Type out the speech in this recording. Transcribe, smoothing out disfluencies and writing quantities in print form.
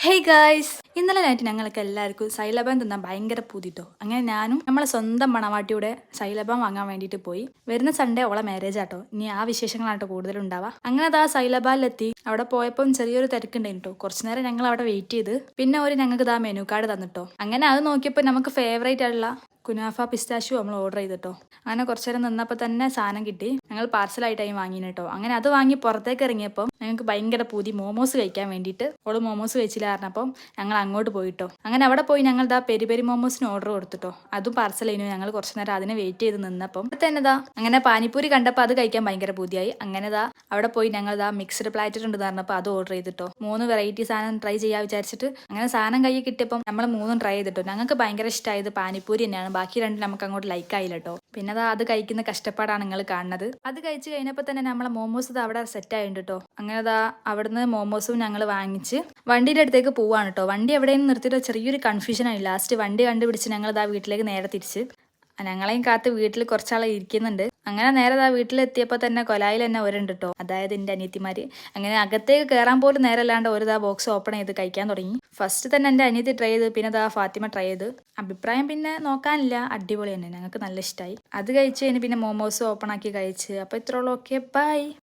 Hey guys, ഇന്നലെ night ഞങ്ങൾക്ക് എല്ലാവർക്കും സൈലബാൻ തിന്നാൻ ഭയങ്കര പൂതിട്ടോ. അങ്ങനെ ഞാനും നമ്മളെ സ്വന്തം മണവാട്ടിയുടെ സൈലബാൻ വാങ്ങാൻ വേണ്ടിയിട്ട് പോയി. വരുന്ന സൺഡേ ഓളെ മാരേജ് ആട്ടോ. ഇനി ആ വിശേഷങ്ങളാട്ടോ കൂടുതലുണ്ടാവുക. അങ്ങനെ അത് ആ സൈലബാനിലെത്തി. അവിടെ പോയപ്പം ചെറിയൊരു തിരക്കുണ്ടായിട്ടോ. കുറച്ചു നേരം ഞങ്ങൾ അവിടെ വെയിറ്റ് ചെയ്ത് പിന്നെ ഒരു ഞങ്ങൾക്ക് ഇതാ മെനു കാർഡ് തന്നിട്ടോ. അങ്ങനെ അത് നോക്കിയപ്പോൾ നമുക്ക് ഫേവറേറ്റ് ആയിട്ടുള്ള കുനാഫ പിസ്താഷ്യൂ നമ്മൾ ഓർഡർ ചെയ്തിട്ടോ. അങ്ങനെ കുറച്ചു നേരം നിന്നപ്പോൾ തന്നെ സാധനം കിട്ടി. ഞങ്ങൾ പാർസലായിട്ടായി വാങ്ങിന് കേട്ടോ. അങ്ങനെ അത് വാങ്ങി പുറത്തേക്ക് ഇറങ്ങിയപ്പോൾ ഞങ്ങൾക്ക് ഭയങ്കര പൂതി മോമോസ് കഴിക്കാൻ വേണ്ടിയിട്ട്. ഓള് മോമോസ് കഴിച്ചില്ല പറഞ്ഞപ്പോൾ ഞങ്ങൾ അങ്ങോട്ട് പോയിട്ടോ. അങ്ങനെ അവിടെ പോയി ഞങ്ങൾ ഇതാ പെരി പെരി മോമോസിന് ഓർഡർ കൊടുത്തിട്ടോ. അതും പാർസൽ ചെയ്യുന്നു. ഞങ്ങൾ കുറച്ചു നേരം അതിനെ വെയിറ്റ് ചെയ്ത് നിന്നപ്പം തന്നെ ഇതാ അങ്ങനെ പാനിപ്പൂരി കണ്ടപ്പോൾ അത് കഴിക്കാൻ ഭയങ്കര പൂതിയായി. അങ്ങനെ ഇതാ അവിടെ പോയി ഞങ്ങൾ ഇതാ മിക്സ്ഡ് പ്ലാറ്റർ ഉണ്ട് പറഞ്ഞപ്പോൾ അത് ഓർഡർ ചെയ്തിട്ടോ. 3 വെറൈറ്റി സാധനം ട്രൈ ചെയ്യാൻ വിചാരിച്ചിട്ട് അങ്ങനെ സാധനം കയ്യിൽ കിട്ടിയപ്പം നമ്മൾ 3 ട്രൈ ചെയ്തിട്ടോ. ഞങ്ങൾക്ക് ഭയങ്കര ഇഷ്ടമായത് പാനിപ്പൂരി തന്നെയാണ്. ബാക്കി 2 നമുക്ക് അങ്ങോട്ട് ലൈക്ക് ആയില്ല കേട്ടോ. പിന്നെ അത് കഴിക്കുന്ന കഷ്ടപ്പാടാണ് നിങ്ങൾ കാണുന്നത്. അത് കഴിച്ച് കഴിഞ്ഞപ്പോൾ തന്നെ നമ്മളെ മോമോസ് ഇത് അവിടെ സെറ്റ് ആയിട്ടുണ്ട് കേട്ടോ. അങ്ങനെ അവിടുന്ന് മോമോസും ഞങ്ങൾ വാങ്ങിച്ച് വണ്ടിയുടെ അടുത്തേക്ക് പോവാണ് കേട്ടോ. വണ്ടി എവിടെയും നിർത്തിയിട്ട് ചെറിയൊരു കൺഫ്യൂഷനായി. ലാസ്റ്റ് വണ്ടി കണ്ടുപിടിച്ച് ഞങ്ങൾ വീട്ടിലേക്ക് നേരെ തിരിച്ച് ഞങ്ങളെയും കാത്ത് വീട്ടിൽ കുറച്ചാളെ ഇരിക്കുന്നുണ്ട്. അങ്ങനെ നേരെ വീട്ടിലെത്തിയപ്പോൾ തന്നെ കൊലായിൽ തന്നെ ഒരുണ്ട് കേട്ടോ. അതായത് എൻ്റെ അനിയത്തിമാര്. അങ്ങനെ അകത്തേക്ക് കയറാൻ പോലും നേരല്ലാണ്ട് ഒരു ബോക്സ് ഓപ്പൺ ചെയ്ത് കഴിക്കാൻ തുടങ്ങി. ഫസ്റ്റ് തന്നെ എൻ്റെ അനിയത്തി ട്രൈ ചെയ്ത് പിന്നെ ഫാത്തിമ ട്രൈ ചെയ്ത്. അഭിപ്രായം പിന്നെ നോക്കാനില്ല, അടിപൊളി തന്നെ, ഞങ്ങൾക്ക് നല്ല ഇഷ്ടമായി. അത് കഴിച്ച് കഴിഞ്ഞ് പിന്നെ മോമോസ് ഓപ്പൺ ആക്കി കഴിച്ച്. അപ്പോൾ ഇത്രയുള്ളൂ. Okay, by.